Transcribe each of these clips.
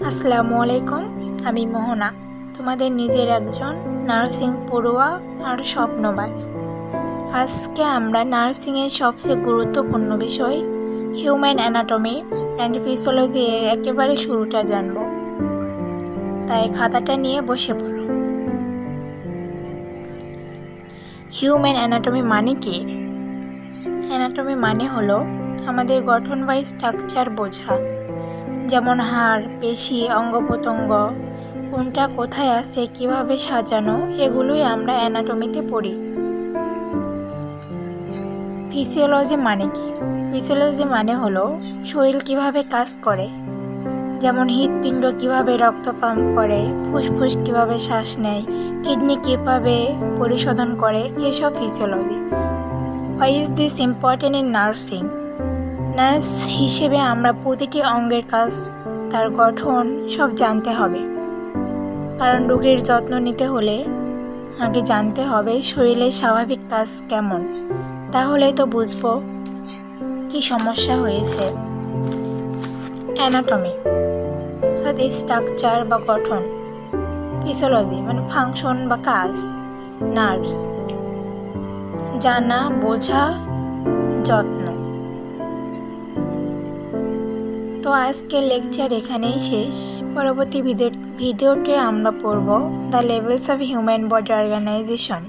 আসসালামু আলাইকুম। আমি মোহনা, তোমাদের নিজের একজন নার্সিং পড়ুয়া আর স্বপ্নবাজ। আজকে আমরা নার্সিংয়ের সবচেয়ে গুরুত্বপূর্ণ বিষয় হিউম্যান অ্যানাটমি অ্যান্ড ফিজিওলজি এর একেবারে শুরুটা জানব। তাই খাতাটা নিয়ে বসে পড়ো। হিউম্যান অ্যানাটমি মানে কি? অ্যানাটমি মানে হলো আমাদের গঠন বা স্ট্রাকচার বোঝা, যেমন হাড়, পেশি, অঙ্গ প্রত্যঙ্গ কোনটা কোথায় আছে, কিভাবে সাজানো, এগুলোই আমরা অ্যানাটমিতে পড়ি। ফিজিওলজি মানে কি? ফিজিওলজি মানে হলো শরীর কিভাবে কাজ করে, যেমন হৃৎপিণ্ড কিভাবে রক্ত পাম্প করে, ফুসফুস কিভাবে শ্বাস নেয়, কিডনি কিভাবে পরিশোধন করে, এসব physiology. Why is this important in nursing? Nurse হিসেবে আমরা প্রতিটি অঙ্গের কাজ, তার গঠন সব জানতে হবে, কারণ রোগীর যত্ন নিতে হলে আগে জানতে হবে শরীরের স্বাভাবিক কাজ কেমন, তাহলেই তো বুঝবো কি সমস্যা হয়েছে। অ্যানাটমি অর্থাৎ স্ট্রাকচার বা গঠন, ফিজিওলজি মানে ফাংশন বা কাজ, নার্স জানা, বোঝা, যত্ন। তো আজকের লেকচার এখানেই শেষ। পরবর্তী ভিডিওতে আমরা পড়ব the levels of human body organization.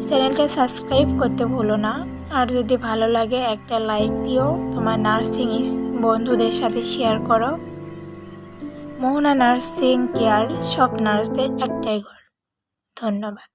চ্যানেলটা সাবস্ক্রাইব করতে ভুলো না, আর যদি ভালো লাগে একটা লাইক দিও, তোমার নার্সিং বন্ধুদের সাথে শেয়ার করো। মোহনা নার্সিং কেয়ার সব নার্সদের একটাই ঘর। ধন্যবাদ।